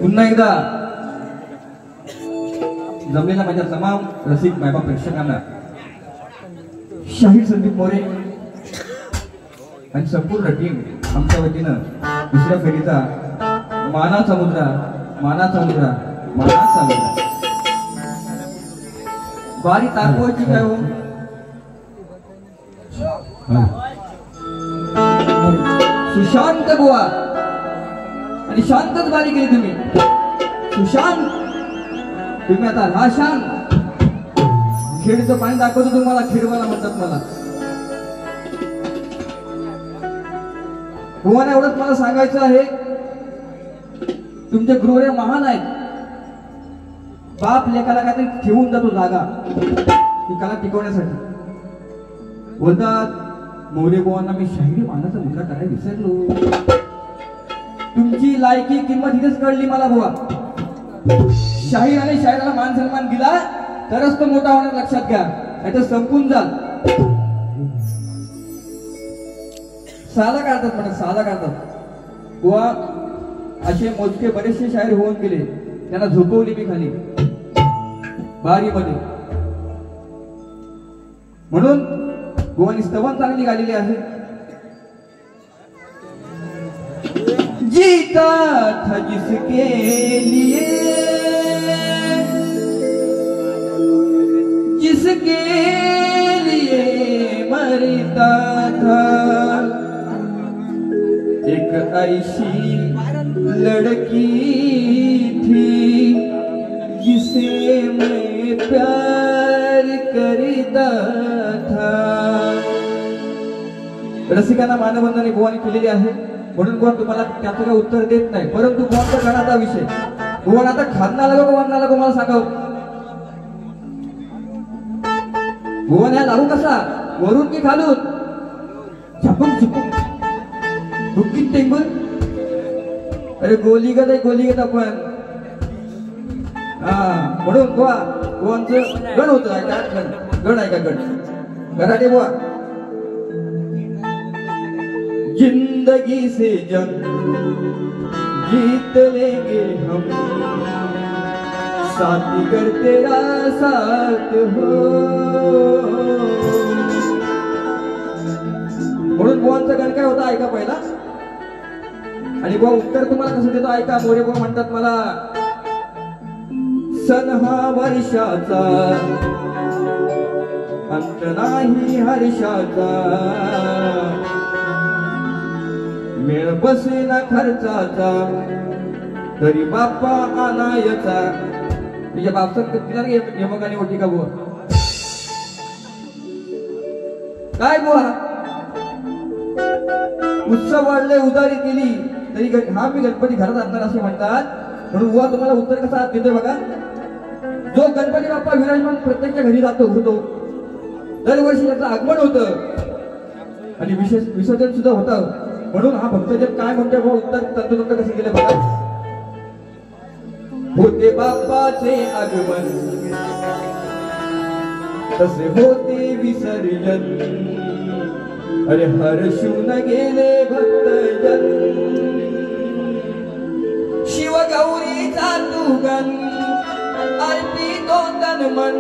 पुन्हा एकदा जमलेल्या माझ्या तमाम रसिक मायबाप प्रेक्षकांना शाहीर संदीप मोरे आणि संपूर्ण टीम आमच्या वतीनं दुसऱ्या फेरीचा मानाचा मुद्रा मानाचा मुद्रा मानाचा मुद्रा बारी ताकवायची काय हो सुशांत बुवा आणि शांतच बारी केली तुम्ही सुशांत तुम्ही आता हा शांत खेळचं पाणी दाखवतो तुम्हाला खेळवायला म्हणतात मला बुवाने एवढंच मला सांगायचं आहे तुमचे गृह महान आहेत बाप लेखाला काहीतरी ठेवून जातो जागा ती कला टिकवण्यासाठी बोलतात मोरे बुवांना मी शाहिरी मानाचा मुद्रा करायला विसरलो तुमची लायकी किंमत इथेच कळली मला बुवा शाहीर आणि शायराला मान सन्मान दिला तरच तो मोठा होणार लक्षात घ्या नाहीतर संपून जाल साला काढतात म्हणा साला काढतात बुवा असे मोजके बरेचसे शाहीर होऊन गेले त्यांना झोपवली मी खाली बारी मध्ये म्हणून बुवानी स्तवन चांगली गालेली आहे जीता था जिसके लिए मरता था ऐसी लड़की थी जिसे मैं प्यार करता था. रसिकांना मानवंदने बुवाने केलेली आहे म्हणून बुवा तुम्हाला त्याचं काय उत्तर देत नाही. परंतु बुवांचा गाण्याचा विषय बुवान आता खातना लागो का वरना लागो मला सांगाव. बुवान ह्या लागू कसा वरून की खालून छापून छुपून बुक्कीत टेंगून. अरे गोलीगत आपण म्हणून बुवा बुवांचं गण होतं ऐका गण ऐका गण गराडे बुवा. जिंदगी से जंग जीत लेंगे हम साथीगर तेरा साथ हो. म्हणून बुवांचा गण काय होता ऐका पहिला. आणि बुवा उत्तर तुम्हाला कसं देतो ऐका. मोरे बुवा म्हणतात मला सन हा वर्षाचा अंत नाही हर्षाचा मेळ बसेना खर्चाचा तरी बाप्पा आणायचा. तुझ्या बापचं तिला यमकाने ओटी का बुवा काय बुवा. उत्सव वाढले उदारी केली तरी हा मी गणपती घरात आणणार असे म्हणतात. म्हणून बुवा तुम्हाला उत्तर कसा देतोय बघा. जो गणपती बाप्पा विराजमान प्रत्येकच्या घरी जातो होतो दरवर्षी त्याचं आगमन होतं आणि विशेष विसर्जन सुद्धा होतं. म्हणून हा भक्तजन काय म्हणते बुवा उत्तर तंतोतंत कसं केलं बघा. होते बाप्पाचे आगमन तसे होते विसर्जन अरे हर्षून गेले भक्तजन. शिवगौरीचा तू गण अर्पितो तन मन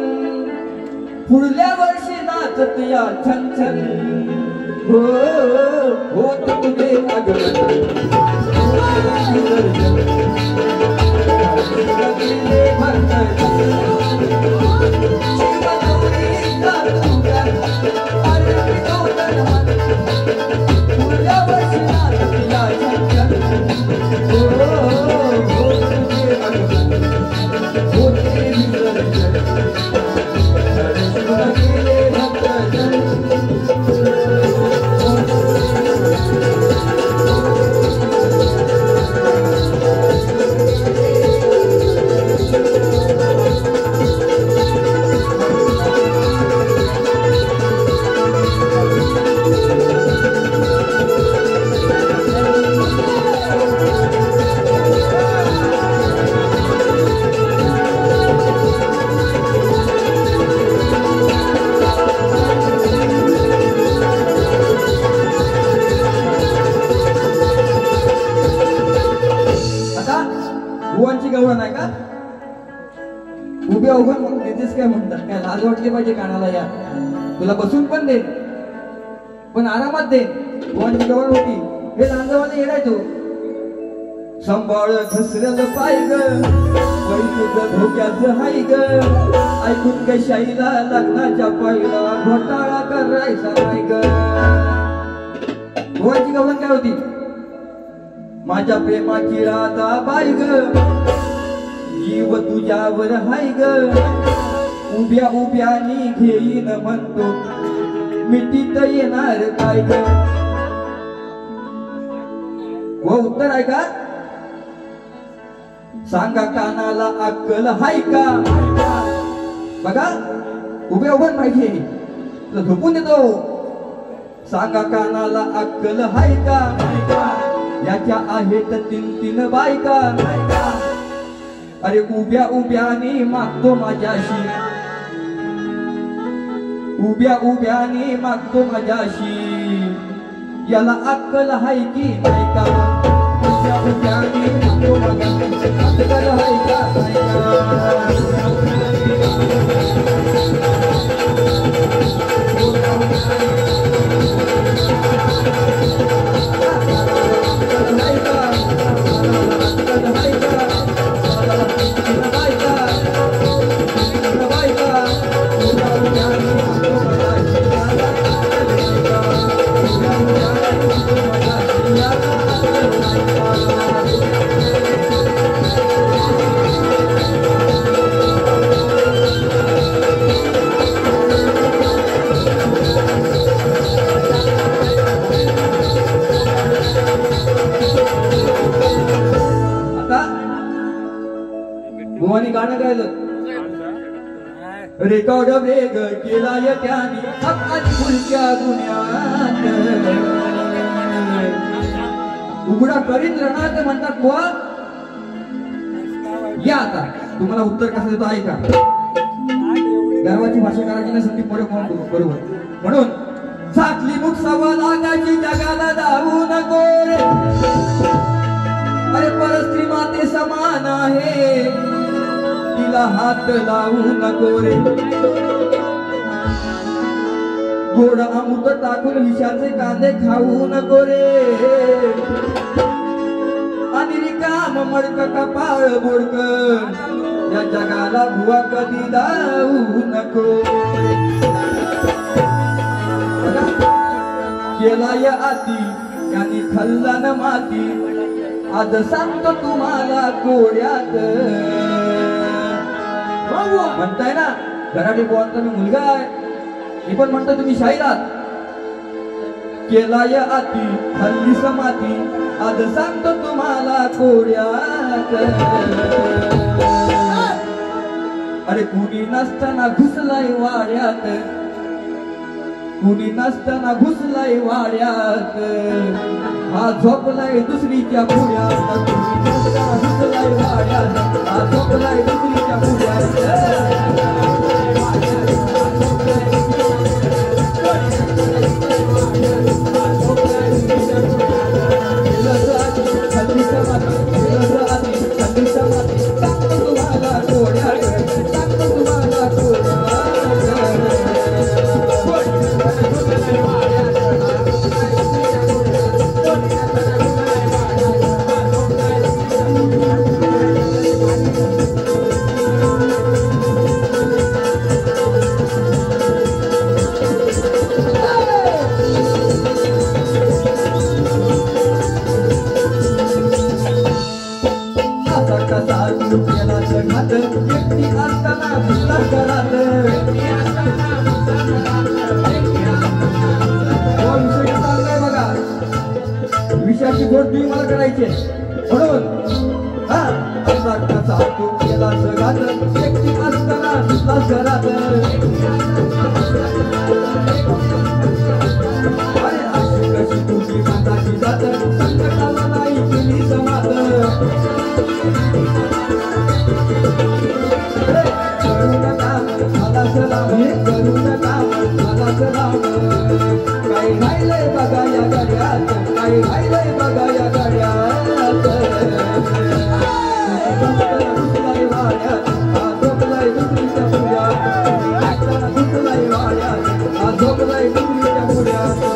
पुढल्या वर्षी नाचत या छन छन हो होत तुझे आगमन नाही का उभे उभं मग देतेस काय म्हणतात. काय लाज वाटली पाहिजे कानाला या. तुला बसून पण देईन पण आरामात देईन. बुवांची गवळ होती हे लांजवाने येडाय तो सांभाळ घसरल पाय ग पैसे धोक्याचं हाय ग ऐकून काय शाईला लग्नाच्या पायला घोटाळा करायचा नाही ग. बुवांची गवळण काय होती माझ्या प्रेमाची राधा बाई ग जीव तुझ्यावर हाय ग उभ्या उभ्यानी घेईन म्हणतो मिठीत येणार काय ग. व उत्तर आहे का सांगा कानाला अक्कल हाय का. बघा उभ्या उभं पाहिजे तुला झोपून देतो. सांगा कानाला अक्कल हाय का याच्या आहेत 3-3 बायका. अरे उभ्या उभ्यानी मागतो माझ्याशी उभ्या उभ्यानी मागतो माझ्याशी याला अक्कल हाय की नाही का. उभ्या उभ्यानी मागतो माझ्याशी अक्कल हाय का नाही गाणं गायलं. रेकॉर्ड वेग केलाय त्याने हक्कानी फुलक्या गुन्ह्यात उघडा करीन रणात म्हणतात बुवा. या आता तुम्हाला उत्तर कसं देतो ऐका. गर्वाची भाषा करायची ना संधी पुढे बरोबर. म्हणून झाकली मुख सव्वा लागाची जगाला दावू नको रे. अरे परस्त्री माते समान आहे तिला हात लावू नको रे. गोड अमृत टाकून विषाचे कांदे खाऊ नको रे. आणि रिकाम मडक कपाळ बोडक या जगाला भुवा कधी दावू नको. केलाय आती यांनी खाल्ला न माती आज सांगतो तुम्हाला कोड्यात. म्हणताय ना घराडे बुवांचा मी मुलगा आहे. मी पण म्हणतो तुम्ही शाहिरात. केलाय आती खाल्ली समाती आज सांगतो तुम्हाला कोड्यात. अरे कुणी नसताना घुसलाय वाड्यात. कुणी नसताना घुसलाय वाड्यात. हा झोपलाय दुसरीच्या पुढ्यात. कुणी नसताना घुसलाय वाड्यात. हा झोपलाय दुसरीच्या पुढ्यात. विषयाची गोष्टी मला करायची म्हणून असा कसा तू केला जगात एकटी असताना तुझाच घरात. अरे अशी कशी तुझी माताची जात संकटाला नाही केली समात. करू नका मला सलाम करू नका मला सलाम. काही राहिलंय बघा या गड्यात काही राहिलंय बघा या गड्यात. घुसलाय वाड्यात हा झोपलाय दुसरीच्या पुढ्यात. घुसलाय वाड्यात हा झोपलाय दुसरीच्या पुढ्यात.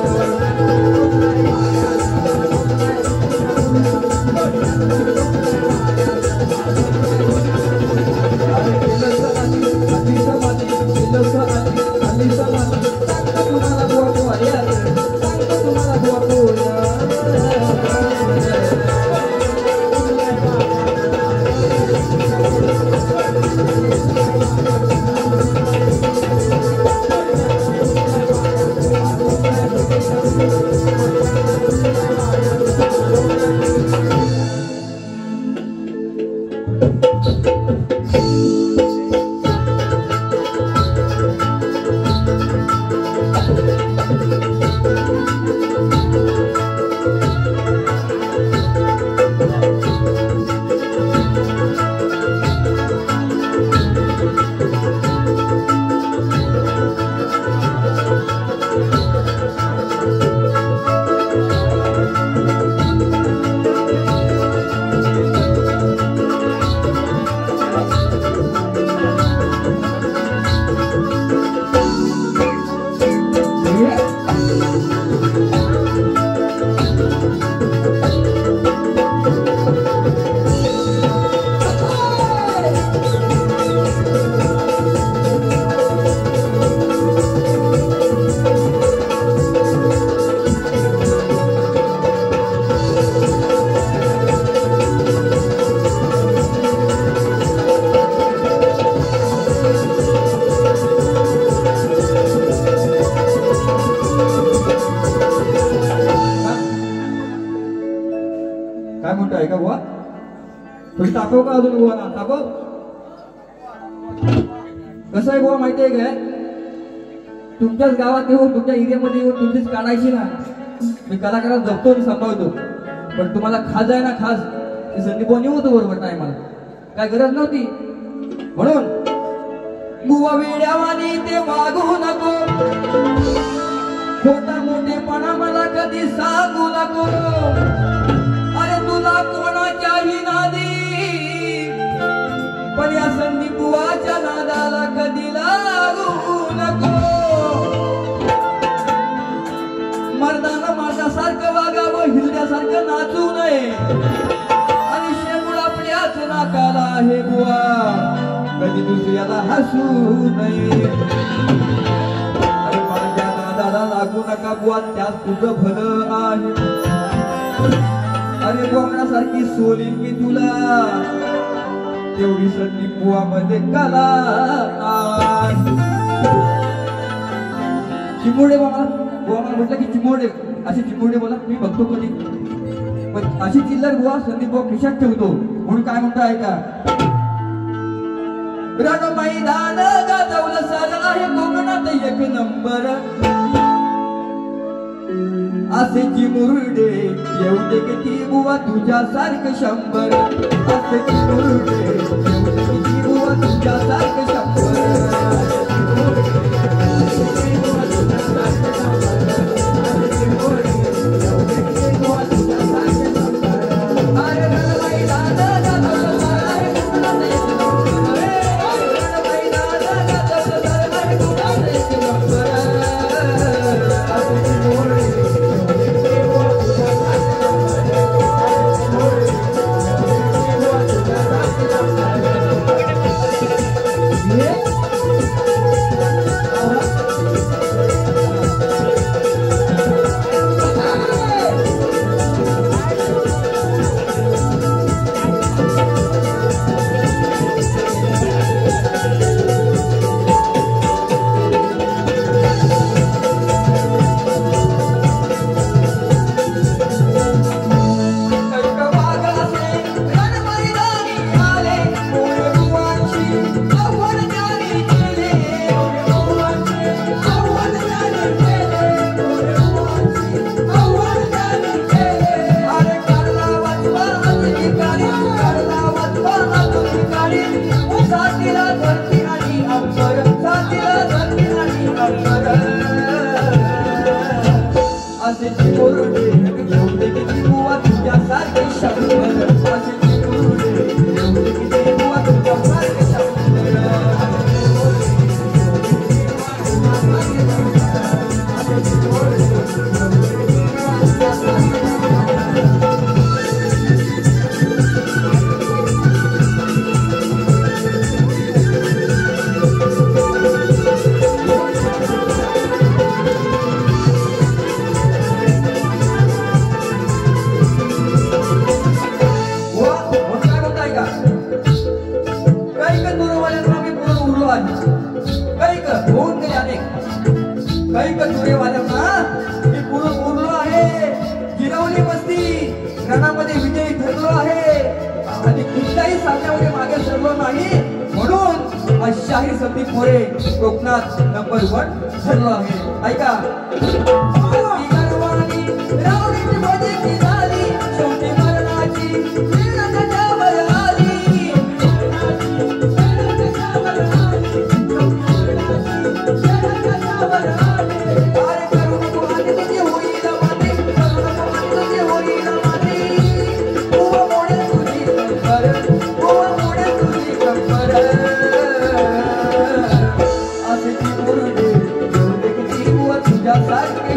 काय म्हणतो ऐका बुवा थोडी तापव का अजून बुवा ना तापव. कसं आहे बुवा माहिती आहे काय, तुमच्याच गावात येऊन तुमच्या एरियामध्ये येऊन तुमचीच काढायची ना, मी कलाकाराला जपतो आणि सांभाळतो, पण तुम्हाला खाज आहे ना खाज, ती संदीप बुवा होतो बरोबर नाही मला काय गरज नव्हती. म्हणून बुवा वेड्यावानी ते वागू नको, खोटा मोठेपणा मला कधी सांगू नको. अरे तुला कोणाच्याही नादी, पण या संदीप बुवाच्या नादाला कधी लागू नको. मर्दानं माझ्यासारखं वागावं, हिरड्यासारखं नाचू नये, आणि शेपूड आपल्याच नाकाला आहे बुवा, कधी दुसऱ्याला हसू नये. अरे माझ्या नादाला लागू नका बुवा, त्यात तुझं भलं आहे. अरे बोकडासारखी सोलीन मी तुला, तेवढी संधी बुवा मध्ये कला. चिमोडे बुवा मला म्हटलं की चिमोडे, असे चिमोडे बोला मी बघतो कधी, पण अशी चिल्लर बुवा संदीप बुवा खिशात ठेवतो. म्हणून काय म्हणतो ऐका, रण मैदान गाजवलं सारं आहे कोकणात एक नंबर, असे चिमुरडे येऊ दे किती बुवा तुझ्यासारखं 100, असे चिमुरडे येऊ दे किती बुवा तुझ्यासारखं 100. शाहीर संदीप मोरे कोकणात नंबर 1 ठरलो आहे. ऐका, तुझ्यासारखे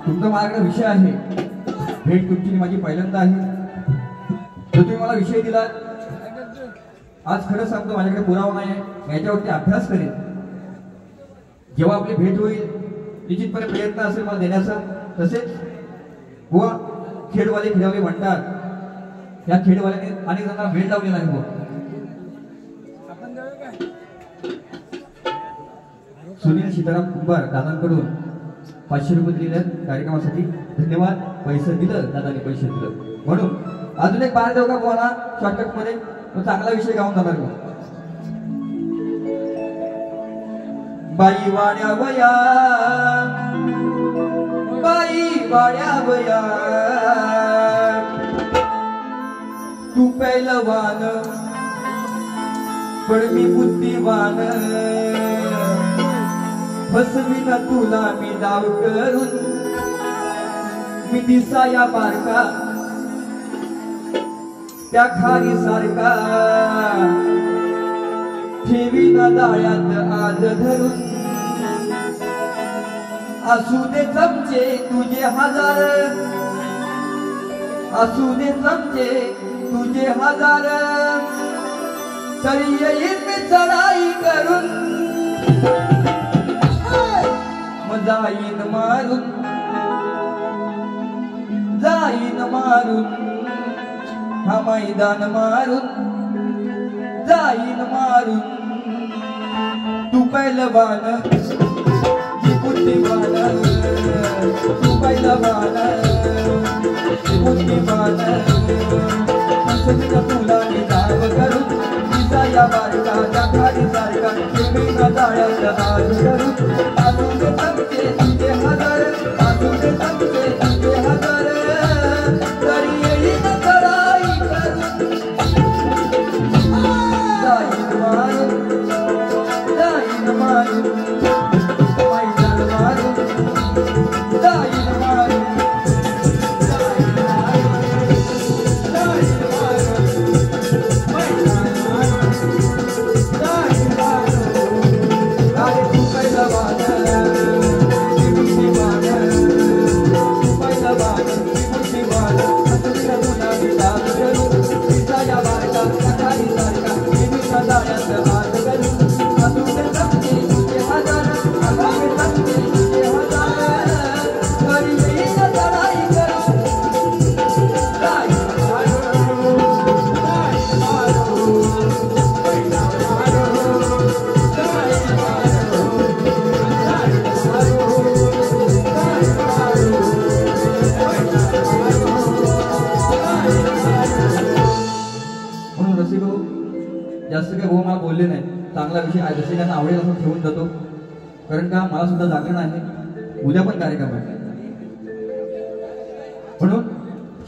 तुमचा माझ्याकडे विषय आहे, भेट तुमची माझी पहिल्यांदा आहे. जो तुम्ही मला विषय दिला, आज खरं सांगतो माझ्याकडे पुरावा नाही आहे, याच्यावरती अभ्यास करेन. जेव्हा आपली भेट होईल निश्चितपणे प्रयत्न असेल मला देण्याचा. तसेच बुवा खेडवाले खेळावले म्हणतात, या खेडवाल्याने अनेक जणांना भेट लावलेला आहे. बुवा सुनील सीताराम कुंभार दादांकडून 500 रुपये दिले कार्यक्रमासाठी. धन्यवाद. पैसे दिलं दादाने, पैसे दिलं म्हणून. अजून एक बार देऊ का बुवाला शॉर्टकट मध्ये, चांगला विषय गाऊन जाणार. बाई वाड्या वया, बाई वाड्या वया, तू पैलवान पण मी बुद्धिवान, फसवीन तुला मी डाव करून, मी दिसाया बारका त्या खारी सारखा, ठेवीन डाळ्यात आज धरून. असू दे चमचे तुझे हजार, असू दे चमचे तुझे हजार, तरी येईल मी चढाई करून, जाईन मारून, जाईन मारून, हा मैदान मारून, जाईन मारून. तू पैलवान जी बुद्धिवान, तू पैलवान जी बुद्धिवान, तुला मी डाव करून, दिसाया बारका त्या खाली सारखा, ठेवीन डाळ्यात आज करून. असू दे चमचे तुझे हजार, असू दे चमचे तुझे हजार, तरी येईन चढाई करून, जाईन मारून, जाईन मारून, मैदान मारून, जाईन मारून, जाईन मारून, जाईन मारून, मैदान मारून, जाईन मारून. अरे तू पैलवान जास्त काही भाऊ मला बोलले नाही. चांगला विषय आहे, जसे त्यांना आवडेल असं ठेवून जातो. कारण का मला सुद्धा जागरण आहे, उद्या पण कार्यक्रम आहे. म्हणून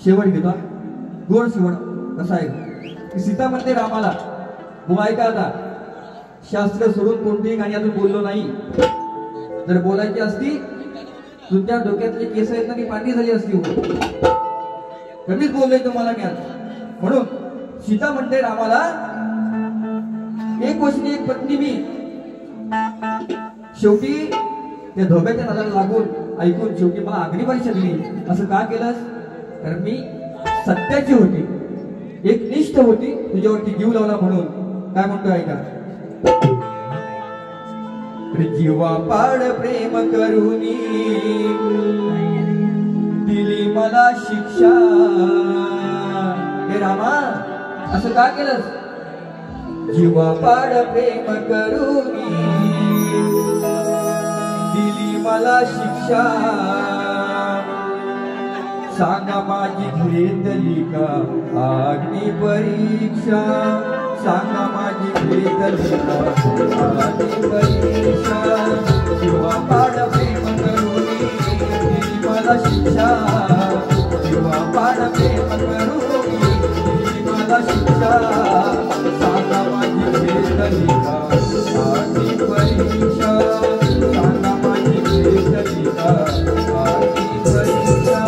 शेवट घेतो, गोड शेवट. कसा आहे की सीता म्हणते रामाला, भाऊ ऐका आता, शास्त्र सोडून कोणतीही गाणी अजून बोललो नाही. जर बोलायची असती तुमच्या डोक्यातली केस आहेत ना ती पांढरी झाली असती. कमीच बोललोय तुम्हाला मी आज. म्हणून सीता म्हणते रामाला, एक वचनी एक पत्नी मी. शेवटी त्या धोब्याच्या नादाला लागून ऐकून शेवटी मला आगरी परीक्षा दिली. असं का केलंस? कारण मी सत्याची होती, एक निष्ठ होती, तुझ्यावरती जीव लावला म्हणून. काय म्हणतो ऐका, जीवा पाड प्रेम करुनी दिली मला शिक्षा. हे रामा असं का केलंस? जीवापाड प्रेम करूनी दिली मला शिक्षा. सांगा माझी घेतली का अग्नी परीक्षा. सांगा माझी घेतली का अग्नी परीक्षा. जीवापाड प्रेम करूनी दिली मला शिक्षा. जीवापाड प्रेम करूनी दिली मला शिक्षा. सांगा माझी घेतली का अग्नी परीक्षा. सांगा माझी घेतली का अग्नी परीक्षा.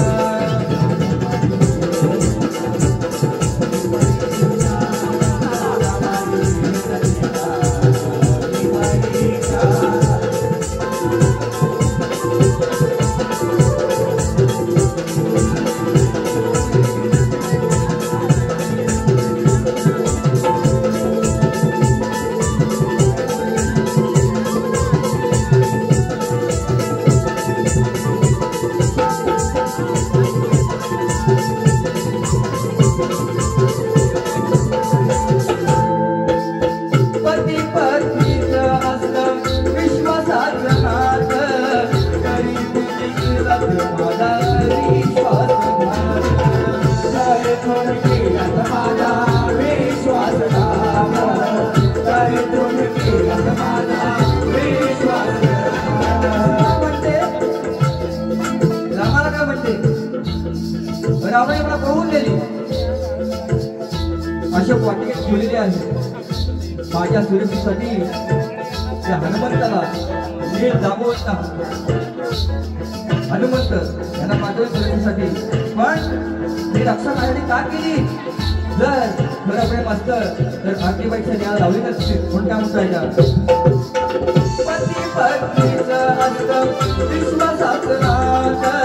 रावणाने मला पळवून नेली. अशा वाटिकेत ठेवलेली आहे. माझ्या सुरक्षेसाठी त्या हनुमंताला नीट दाबवत हनुमंत यांना पाठवले सुरक्षेसाठी. पण मी रक्षा माझ्यासाठी का केली? जर खरं प्रेम असतं तर भाग्यपरीक्षा द्यायला लावली नसते. म्हणून काय म्हणता येतात पती पत्नीचं असतं विश्वासाचं नातं.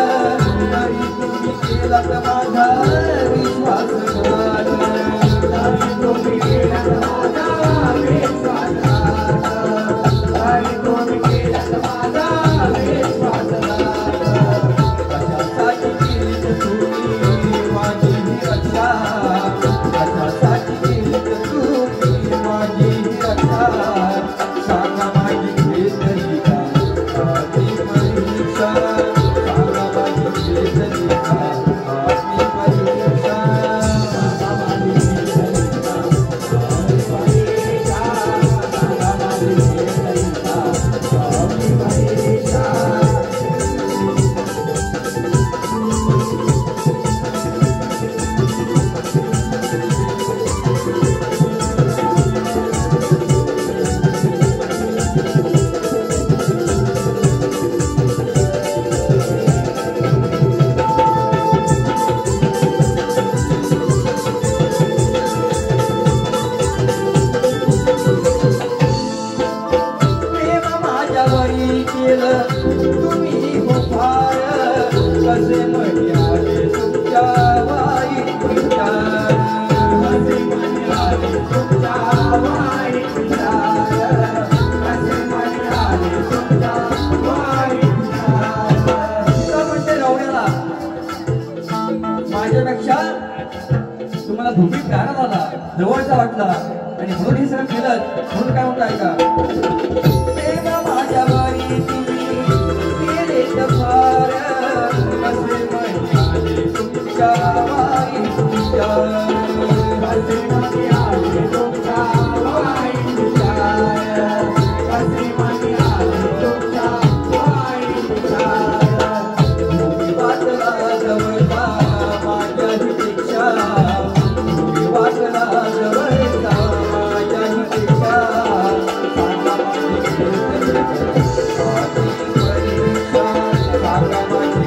तरी तुम्ही केला तर माझा विश्वासघात. तरी तुम्ही केला तर माझा विश्वासघात. तरी तुम्ही केला तर माझा विश्वासघात. कशासाठी केली तुम्ही माझी रक्षा. कशासाठी केली तुम्ही माझी रक्षा. सांगा माझी घेतली का अग्नी परीक्षा. सांगा माझी घेतली का अग्नी परीक्षा. सांगा माझी घेतली का अग्नी परीक्षा. सांगा माझी घेतली का अग्नी परीक्षा. तुम्ही हो फार कसे म्हणाले तुमच्या वाईट विचार. कसे म्हणाले तुमच्या वाईट विचार. कसे म्हणाले तुमच्या वाईट विचार. का म्हणते रावण्याला माझ्यापेक्षा तुम्हाला धोबी प्यारा झाला जवळचा वाटला आणि म्हणून हे सगळं केलं. म्हणून काय म्हणताय का माझ्यावरी तुम्ही फार कसे म्हणाले तुमच्या वाईट विचार. कसे म्हणाले तुमच्या वाईट विचार. कसे म्हणाले तुमच्या वाईट विचार. तुम्ही वाचला जवळचा माझ्या पेक्षा. तुम्ही वाचला जवळचा माझ्या पेक्षा. सांगा माझी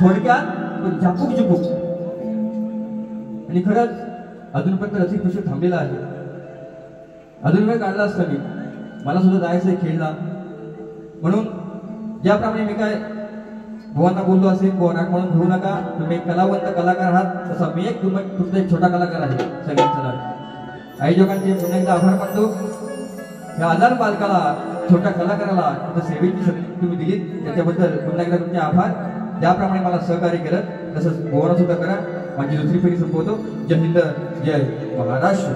थोडक्यात पण झापूक झुपूक आणि खरंच अजूनपर्यंत रसिक पिशवी थांबलेला आहे. अजून वेळ काढला असता मी, मला सुद्धा जायचं आहे खेळला. म्हणून ज्याप्रमाणे मी काय भुवांना बोललो असेल, नाक म्हणून घेऊ नका, तुम्ही एक कलावंत कलाकार आहात, तसा मी एक तुमचा एक छोटा कलाकार आहे. सगळ्यांचा आयोजकांचे पुन्हा एकदा आभार मानतो. या आजार बालकाला, छोट्या कलाकाराला सेवेची संधी तुम्ही दिलीत त्याच्याबद्दल पुन्हा एकदा तुमचे आभार. ज्याप्रमाणे मला सहकार्य केलं तसंच भुवाना सुद्धा करा. माझी दुसरी फेरी संपवतो. जय हिंद, जय महाराष्ट्र.